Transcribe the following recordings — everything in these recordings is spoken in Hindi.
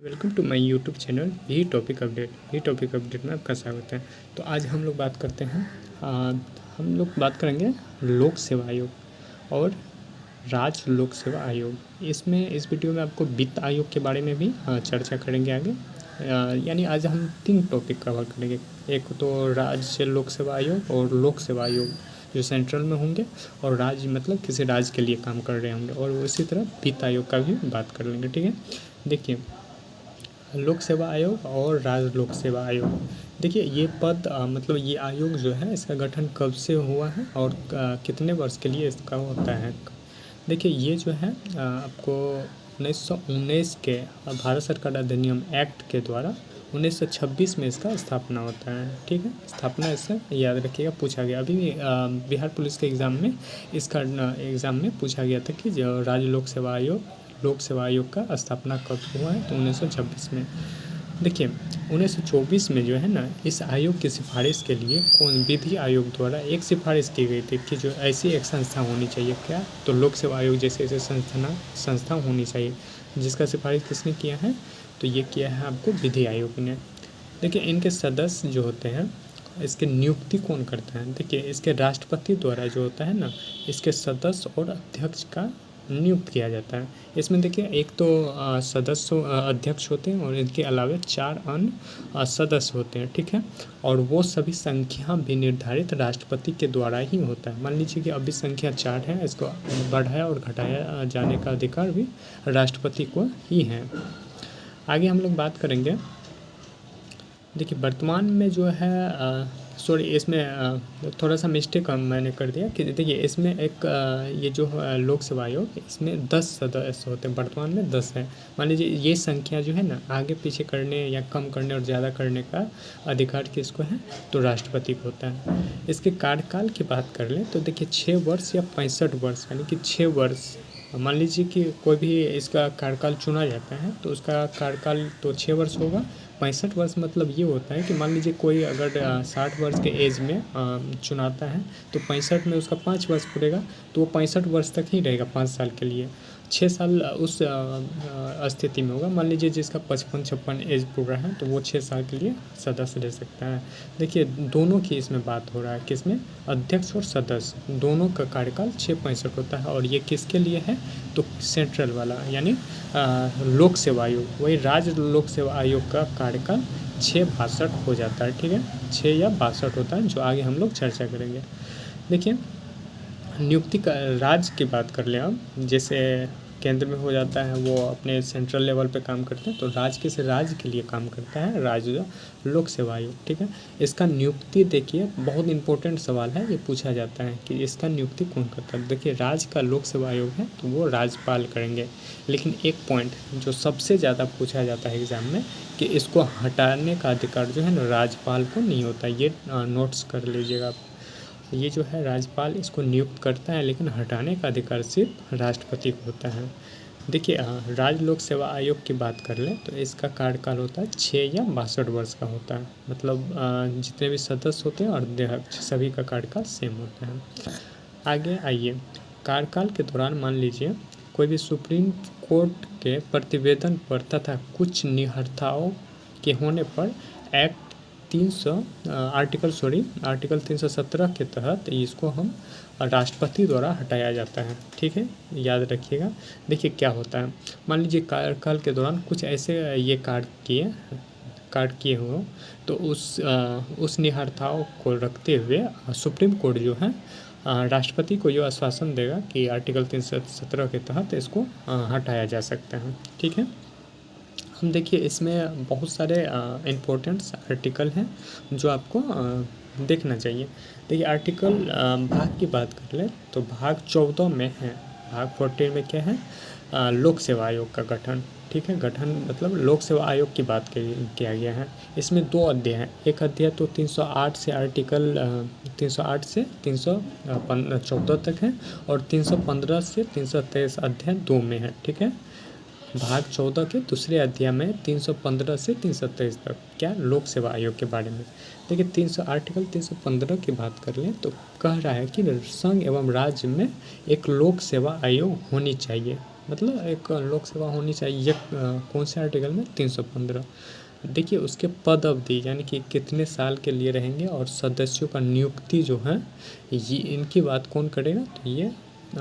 Welcome to my YouTube channel भी टॉपिक अपडेट में आपका स्वागत है। तो आज हम लोग बात करते हैं हम लोग बात करेंगे लोक सेवा आयोग और राज्य लोक सेवा आयोग। इस वीडियो में आपको वित्त आयोग के बारे में भी चर्चा करेंगे आगे। यानी आज हम 3 टॉपिक कवर करेंगे। एक तो राज्य लोक सेवा आयोग और लोक सेवा आयोग जो सेंट्रल में होंगे, और राज्य मतलब किसी राज्य के लिए काम कर रहे होंगे, और उसी तरह वित्त आयोग का भी बात कर लेंगे। ठीक है, देखिए लोक सेवा आयोग और राज्य लोक सेवा आयोग। देखिए ये पद मतलब ये आयोग जो है इसका गठन कब से हुआ है और कितने वर्ष के लिए इसका होता है। देखिए ये जो है आपको 1919 के भारत सरकार अधिनियम एक्ट के द्वारा 1926 में इसका स्थापना होता है। ठीक है, स्थापना इससे याद रखिएगा, पूछा गया अभी भी बिहार पुलिस के एग्ज़ाम में इसका एग्ज़ाम में पूछा गया था कि जो राज्य लोक सेवा आयोग का स्थापना कब हुआ है, तो 1926 में। देखिए 1924 में जो है ना, इस आयोग की सिफारिश के लिए विधि आयोग द्वारा एक सिफारिश की गई थी कि जो ऐसी एक संस्था होनी चाहिए, क्या तो लोक सेवा आयोग जैसे ऐसे संस्था होनी चाहिए। जिसका सिफारिश किसने किया है, तो ये किया है आपको विधि आयोग ने। देखिए इनके सदस्य जो होते हैं, इसके नियुक्ति कौन करता है। देखिए इसके राष्ट्रपति द्वारा जो होता है ना, इसके सदस्य और अध्यक्ष का नियुक्त किया जाता है। इसमें देखिए एक तो सदस्य अध्यक्ष होते हैं और इनके अलावा 4 अन्य सदस्य होते हैं। ठीक है, और वो सभी संख्या भी निर्धारित राष्ट्रपति के द्वारा ही होता है। मान लीजिए कि अभी संख्या 4 है, इसको बढ़ाया और घटाया जाने का अधिकार भी राष्ट्रपति को ही है। आगे हम लोग बात करेंगे। देखिए वर्तमान में जो है सॉरी, इसमें थोड़ा सा मिस्टेक मैंने कर दिया कि देखिए इसमें एक ये जो लोक सेवा आयोग, इसमें 10 सदस्य होते हैं। वर्तमान में 10 है। मान लीजिए ये संख्या जो है ना, आगे पीछे करने या कम करने और ज़्यादा करने का अधिकार किसको है, तो राष्ट्रपति को होता है। इसके कार्यकाल की बात कर लें तो देखिए 6 वर्ष या 65 वर्ष, यानी कि 6 वर्ष। मान लीजिए कि कोई भी इसका कार्यकाल चुना जाता है तो उसका कार्यकाल तो 6 वर्ष होगा। 65 वर्ष मतलब ये होता है कि मान लीजिए कोई अगर 60 वर्ष के एज में चुनाता है तो 65 में उसका 5 वर्ष पूरेगा, तो वो 65 वर्ष तक ही रहेगा 5 साल के लिए। 6 साल उस स्थिति में होगा। मान लीजिए जिसका 55-56 एज पूरा है तो वो 6 साल के लिए सदस्य रह सकता है। देखिए दोनों की इसमें बात हो रहा है, किसमें, अध्यक्ष और सदस्य दोनों का कार्यकाल 6-65 होता है। और ये किसके लिए है, तो सेंट्रल वाला यानी लोक सेवा आयोग, वही राज्य लोक सेवा आयोग का कार्यकाल 6-62 हो जाता है। ठीक है, 6 या 62 होता है, जो आगे हम लोग चर्चा करेंगे। देखिए नियुक्ति का राज्य की बात कर लें अब, जैसे केंद्र में हो जाता है वो अपने सेंट्रल लेवल पे काम करते हैं, तो राज्य के लिए काम करता है राज्य लोक सेवा आयोग। ठीक है, इसका नियुक्ति देखिए बहुत इंपॉर्टेंट सवाल है, ये पूछा जाता है कि इसका नियुक्ति कौन करता है। देखिए राज्य का लोक सेवा आयोग है तो वो राज्यपाल करेंगे, लेकिन एक पॉइंट जो सबसे ज़्यादा पूछा जाता है एग्ज़ाम में, कि इसको हटाने का अधिकार जो है ना राज्यपाल को नहीं होता। ये नोट्स कर लीजिएगा आप। ये जो है राज्यपाल इसको नियुक्त करता है, लेकिन हटाने का अधिकार सिर्फ राष्ट्रपति को होता है। देखिए राज्य लोक सेवा आयोग की बात कर लें तो इसका कार्यकाल होता है 6 या 62 वर्ष का होता है। मतलब जितने भी सदस्य होते हैं और अध्यक्ष सभी का कार्यकाल सेम होता है। आगे आइए, कार्यकाल के दौरान मान लीजिए कोई भी सुप्रीम कोर्ट के प्रतिवेदन पर तथा कुछ निहरताओं के होने पर एक्ट आर्टिकल 317 के तहत इसको हम राष्ट्रपति द्वारा हटाया जाता है। ठीक है, याद रखिएगा। देखिए क्या होता है, मान लीजिए कार्यकाल के दौरान कुछ ऐसे ये कार्य किए हो, तो उस निहरताओं को रखते हुए सुप्रीम कोर्ट जो है राष्ट्रपति को ये आश्वासन देगा कि आर्टिकल 317 के तहत इसको हटाया जा सकता है। ठीक है, हम देखिए इसमें बहुत सारे इम्पोर्टेंट्स आर्टिकल हैं जो आपको देखना चाहिए। देखिए आर्टिकल भाग की बात कर ले तो भाग 14 में है, भाग 14 में क्या है, लोक सेवा आयोग का गठन। ठीक है, गठन मतलब लोक सेवा आयोग की बात किया गया है। इसमें 2 अध्याय हैं। एक अध्याय तो 308 से आर्टिकल 308 से 314 तक है, और 315 से 323 अध्याय 2 में है। ठीक है, भाग 14 के दूसरे अध्याय में 315 से 323 तक क्या, लोक सेवा आयोग के बारे में। देखिए आर्टिकल 315 की बात कर लें तो कह रहा है कि संघ एवं राज्य में एक लोक सेवा आयोग होनी चाहिए। मतलब एक लोक सेवा होनी चाहिए। ये कौन से आर्टिकल में? 315। देखिए उसके पद अवधि यानी कि कितने साल के लिए रहेंगे और सदस्यों का नियुक्ति जो है ये इनकी बात कौन करेगा? तो ये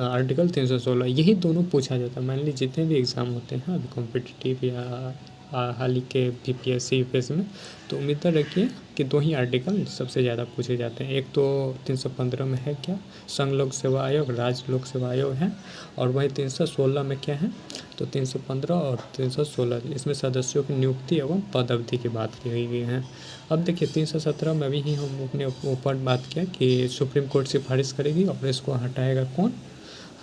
आर्टिकल 316 यही दोनों पूछा जाता है। मान लीजिए जितने भी एग्ज़ाम होते हैं अभी कॉम्पिटिटिव या हाल ही के बीपीएससी यूपीएससी में, तो उम्मीद रखिए कि दो ही आर्टिकल सबसे ज़्यादा पूछे जाते हैं। एक तो 315 में है क्या? संघ लोक सेवा आयोग, राज्य लोक सेवा आयोग है। और वही 316 में क्या है? तो 315 और 316 इसमें सदस्यों की नियुक्ति एवं पद अवधि की बात की गई है। अब देखिए 317 में भी हम अपने ऊपर बात किया कि सुप्रीम कोर्ट सिफारिश करेगी और इसको हटाएगा कौन?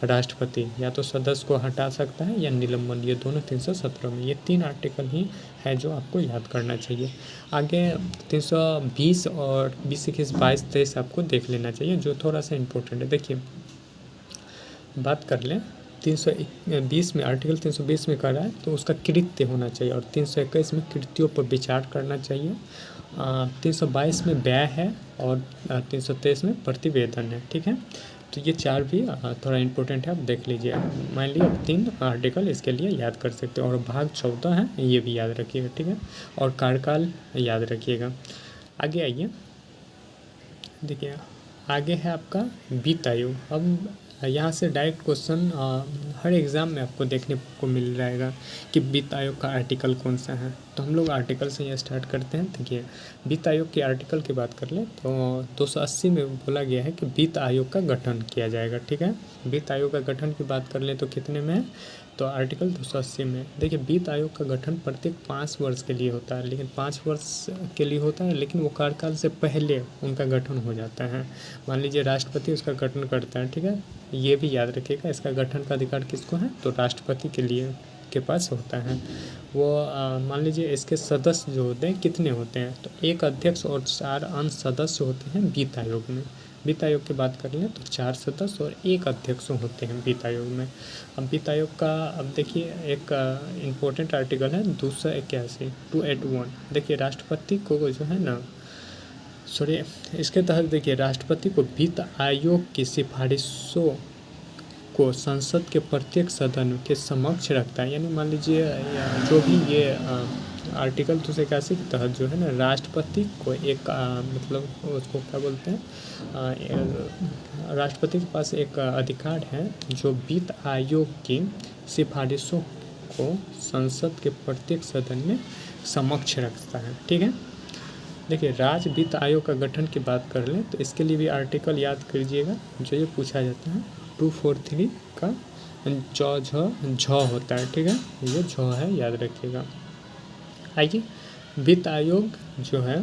राष्ट्रपति। या तो सदस्य को हटा सकता है या निलंबन, ये दोनों 317 में, ये 3 आर्टिकल ही है जो आपको याद करना चाहिए। आगे 320 और 20, 21, 22, 23 आपको देख लेना चाहिए जो थोड़ा सा इम्पोर्टेंट है। देखिए बात कर लें 320 में, आर्टिकल 320 में कर रहा है तो उसका कृत्य होना चाहिए, और 321 में कृत्यों पर विचार करना चाहिए। 322 में व्यय है और 323 में प्रतिवेदन है। ठीक है, तो ये 4 भी थोड़ा इम्पोर्टेंट है, आप देख लीजिए। मान लीजिए आप 3 आर्टिकल इसके लिए याद कर सकते हो। और भाग 14 है ये भी याद रखिएगा। ठीक है, और कार्यकाल याद रखिएगा। आगे आइए, देखिए आगे है आपका वित्त आयोग। अब यहाँ से डायरेक्ट क्वेश्चन हर एग्ज़ाम में आपको देखने को मिल जाएगा कि वित्त आयोग का आर्टिकल कौन सा है। तो हम लोग आर्टिकल से ही स्टार्ट करते हैं। देखिए वित्त आयोग के आर्टिकल की बात कर लें तो 280 में बोला गया है कि वित्त आयोग का गठन किया जाएगा। ठीक है, वित्त आयोग का गठन की बात कर लें तो कितने में है? तो आर्टिकल 280 में। देखिए वित्त आयोग का गठन प्रत्येक 5 वर्ष के लिए होता है, लेकिन 5 वर्ष के लिए होता है, लेकिन वो कार्यकाल से पहले उनका गठन हो जाता है। मान लीजिए राष्ट्रपति उसका गठन करता है। ठीक है, ये भी याद रखिएगा, इसका गठन का अधिकार किसको है? तो राष्ट्रपति के लिए के पास होता है वो। मान लीजिए इसके सदस्य जो होते हैं कितने होते हैं? तो एक अध्यक्ष और 4 अन्य सदस्य होते हैं वित्त आयोग में। वित्त आयोग की बात कर लें तो 4 सदस्य और 1 अध्यक्ष होते हैं वित्त आयोग में। अब वित्त आयोग का अब देखिए एक इम्पोर्टेंट आर्टिकल है 281, 281। देखिए राष्ट्रपति को जो है ना, सॉरी, इसके तहत देखिए राष्ट्रपति को वित्त आयोग की सिफारिशों को संसद के प्रत्येक सदन के समक्ष रखता है। यानी मान लीजिए जो भी ये आर्टिकल 281 के तहत जो है ना, राष्ट्रपति को एक मतलब उसको क्या बोलते हैं, राष्ट्रपति के पास एक अधिकार है जो वित्त आयोग की सिफारिशों को संसद के प्रत्येक सदन में समक्ष रखता है। ठीक है, देखिए राज्य वित्त आयोग का गठन की बात कर लें तो इसके लिए भी आर्टिकल याद कीजिएगा जो ये पूछा जाता है। 243 का झ होता है। ठीक है, ये झ है, याद रखिएगा। आइए वित्त आयोग जो है,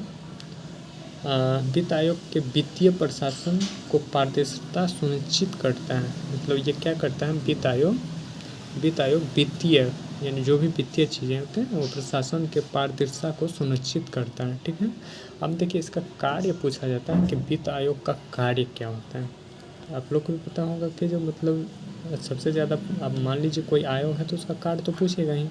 वित्त आयोग के वित्तीय प्रशासन को पारदर्शिता सुनिश्चित करता है। मतलब ये क्या करता है? वित्त आयोग वित्तीय यानी जो भी वित्तीय चीज़ें होते हैं वो प्रशासन के पारदर्शिता को सुनिश्चित करता है। ठीक है, अब देखिए इसका कार्य पूछा जाता है कि वित्त आयोग का कार्य क्या होता है। आप लोग को भी पता होगा कि जो मतलब सबसे ज़्यादा, अब मान लीजिए कोई आयोग है तो उसका कार्य तो पूछेगा ही।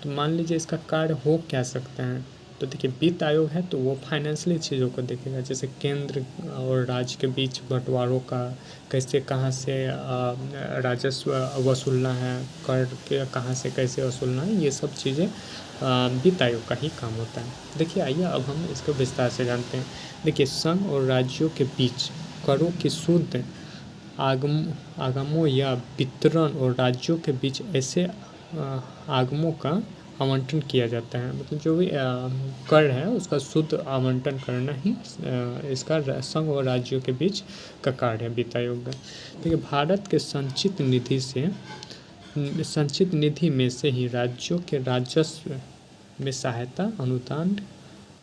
तो मान लीजिए इसका कार्य हो क्या सकता है? तो देखिए वित्त आयोग है तो वो फाइनेंशियल चीज़ों को देखेगा, जैसे केंद्र और राज्य के बीच बंटवारों का, कैसे कहाँ से राजस्व वसूलना है, कर के कहाँ से कैसे वसूलना है, ये सब चीज़ें वित्त आयोग का ही काम होता है। देखिए आइए अब हम इसको विस्तार से जानते हैं। देखिए संघ और राज्यों के बीच करों की शुद्ध आगमों या वितरण और राज्यों के बीच ऐसे आगमों का आवंटन किया जाता है। मतलब जो भी कर है उसका शुद्ध आवंटन करना ही इसका संघ और राज्यों के बीच का कार्य है वित्त आयोग का। देखिए भारत के संचित निधि में से ही राज्यों के राजस्व में सहायता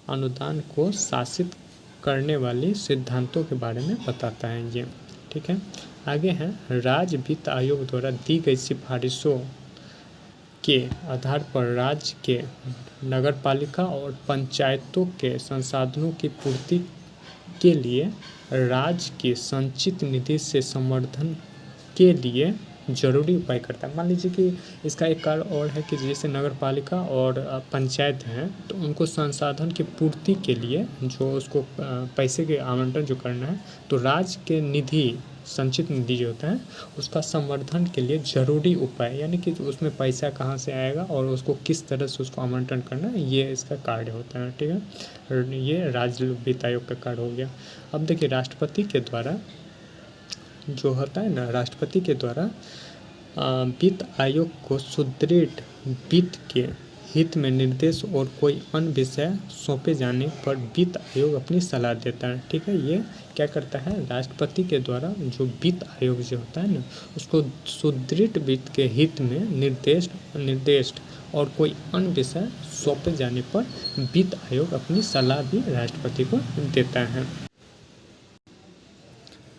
अनुदान को शासित करने वाली सिद्धांतों के बारे में बताता है ये। ठीक है, आगे है राज्य वित्त आयोग द्वारा दी गई सिफारिशों के आधार पर राज्य के नगरपालिका और पंचायतों के संसाधनों की पूर्ति के लिए राज्य की संचित निधि से संवर्धन के लिए जरूरी उपाय करता है। मान लीजिए कि इसका एक कार्य और है कि जैसे नगरपालिका और पंचायत हैं तो उनको संसाधन की पूर्ति के लिए जो उसको पैसे के आवंटन जो करना है, तो राज्य के निधि संचित निधि जो होता है उसका संवर्धन के लिए ज़रूरी उपाय, यानी कि उसमें पैसा कहाँ से आएगा और उसको किस तरह से उसको आवंटन करना है, ये इसका कार्य होता है। ठीक है, ये राज्य वित्त आयोग का कार्य हो गया। अब देखिए राष्ट्रपति के द्वारा जो होता है ना, राष्ट्रपति के द्वारा वित्त आयोग को सुदृढ़ वित्त के हित में निर्देश और कोई अन्य विषय सौंपे जाने पर वित्त आयोग अपनी सलाह देता है। ठीक है, ये क्या करता है, राष्ट्रपति के द्वारा जो वित्त आयोग जो होता है ना, उसको सुदृढ़ वित्त के हित में निर्देश और कोई अन्य विषय सौंपे जाने पर वित्त आयोग अपनी सलाह भी राष्ट्रपति को देता है।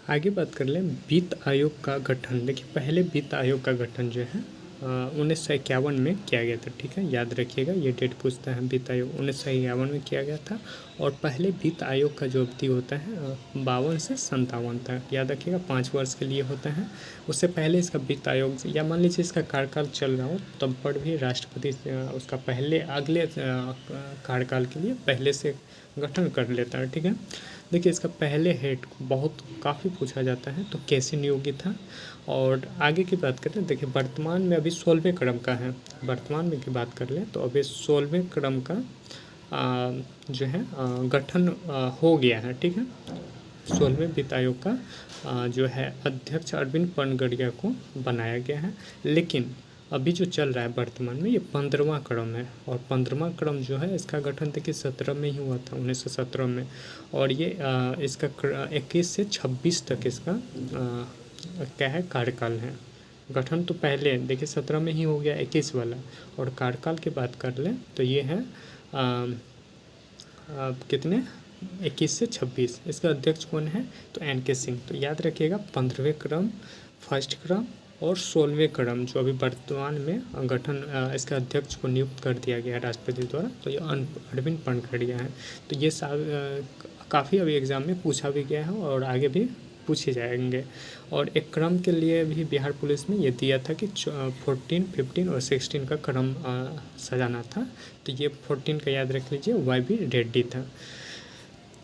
आगे बात कर लें वित्त आयोग का गठन। देखिए पहले वित्त आयोग का गठन जो है 1951 में किया गया था। ठीक है, याद रखिएगा, ये डेट पूछता है। वित्त आयोग 1951 में किया गया था और पहले वित्त आयोग का जो अवधि होता है 52 से 57 तक, याद रखिएगा 5 वर्ष के लिए होता है। उससे पहले इसका वित्त आयोग या मान लीजिए इसका कार्यकाल चल रहा हो तब पर भी राष्ट्रपति उसका पहले अगले कार्यकाल के लिए पहले से गठन कर लेता है। ठीक है, देखिए इसका पहले हेड बहुत काफ़ी पूछा जाता है, तो कैसे नियोगी था। और आगे की बात करें, देखिए वर्तमान में अभी 16वें क्रम का है। वर्तमान में की बात कर लें तो अभी 16वें क्रम का जो है गठन हो गया है। ठीक है, 16वें वित्त आयोग का जो है अध्यक्ष अरविंद पनगड़िया को बनाया गया है। लेकिन अभी जो चल रहा है वर्तमान में ये 15वां क्रम है और 15वां क्रम जो है इसका गठन देखिए 17 में ही हुआ था, 1917 में। और ये इसका 21 से 26 तक इसका क्या है कार्यकाल है। गठन तो पहले देखिए 17 में ही हो गया 21 वाला, और कार्यकाल की बात कर लें तो ये है कितने 21 से 26। इसका अध्यक्ष कौन है तो NK सिंह। तो याद रखिएगा 15वें क्रम, फर्स्ट क्रम और 16वें क्रम जो अभी वर्तमान में गठन इसका अध्यक्ष को नियुक्त कर दिया गया है राष्ट्रपति द्वारा, तो ये अरविंद पनगड़िया है। तो ये काफ़ी अभी एग्ज़ाम में पूछा भी गया है और आगे भी पूछे जाएंगे। और एक क्रम के लिए भी बिहार पुलिस में ये दिया था कि 14, 15 और 16 का क्रम सजाना था, तो ये 14 का याद रख लीजिए, YB रेड्डी था।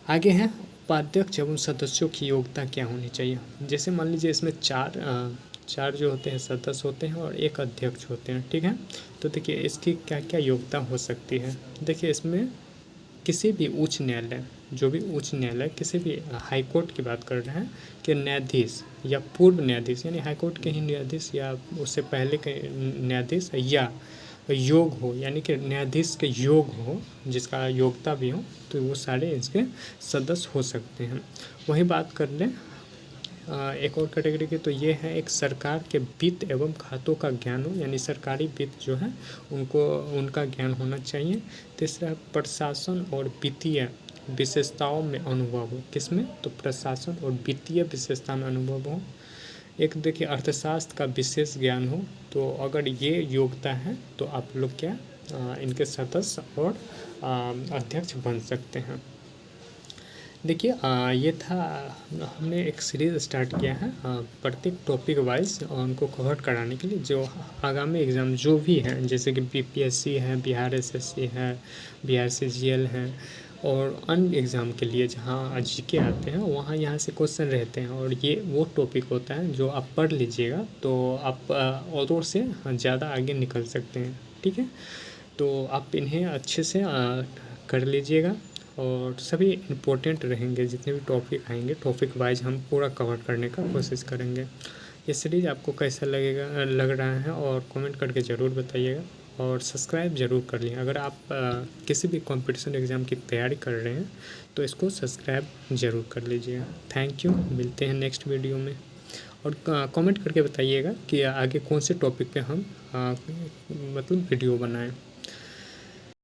आगे है उपाध्यक्ष एवं सदस्यों की योग्यता क्या होनी चाहिए। जैसे मान लीजिए इसमें चार जो होते हैं सदस्य होते हैं और एक अध्यक्ष होते हैं। ठीक है, तो देखिए इसकी क्या क्या योग्यता हो सकती है। देखिए इसमें किसी भी उच्च न्यायालय, जो भी उच्च न्यायालय, किसी भी हाई कोर्ट की बात कर रहे हैं कि न्यायाधीश या पूर्व न्यायाधीश, यानी हाई कोर्ट के ही न्यायाधीश या उससे पहले के न्यायाधीश, या योग हो, यानी कि न्यायाधीश के योग हो, जिसका योग्यता भी हो, तो वो सारे इसके सदस्य हो सकते हैं। वही बात कर लें एक और कैटेगरी की, तो ये है एक सरकार के वित्त एवं खातों का ज्ञान हो, यानी सरकारी वित्त जो है उनका ज्ञान होना चाहिए। तीसरा प्रशासन और वित्तीय विशेषताओं में अनुभव हो। किसमें तो प्रशासन और वित्तीय विशेषता में अनुभव हो। एक देखिए अर्थशास्त्र का विशेष ज्ञान हो। तो अगर ये योग्यता है तो आप लोग क्या इनके सदस्य और अध्यक्ष बन सकते हैं। देखिए ये था, हमने एक सीरीज़ स्टार्ट किया है प्रत्येक टॉपिक वाइज उनको कवर कराने के लिए, जो आगामी एग्ज़ाम जो भी हैं, जैसे कि BPSC है, बिहार SSC है, बिहार CGL है, और अन्य एग्ज़ाम के लिए जहाँ GK आते हैं वहाँ यहाँ से क्वेश्चन रहते हैं। और ये वो टॉपिक होता है जो आप पढ़ लीजिएगा तो आप औरों से ज़्यादा आगे निकल सकते हैं। ठीक है, तो आप इन्हें अच्छे से कर लीजिएगा और सभी इम्पोर्टेंट रहेंगे। जितने भी टॉपिक आएंगे टॉपिक वाइज हम पूरा कवर करने का कोशिश करेंगे। ये सीरीज़ आपको कैसा लग रहा है और कमेंट करके ज़रूर बताइएगा, और सब्सक्राइब ज़रूर कर लें। अगर आप किसी भी कंपटीशन एग्ज़ाम की तैयारी कर रहे हैं तो इसको सब्सक्राइब ज़रूर कर लीजिएगा। थैंक यू, मिलते हैं नेक्स्ट वीडियो में। और कमेंट करके बताइएगा कि आगे कौन से टॉपिक पे हम मतलब वीडियो बनाएं।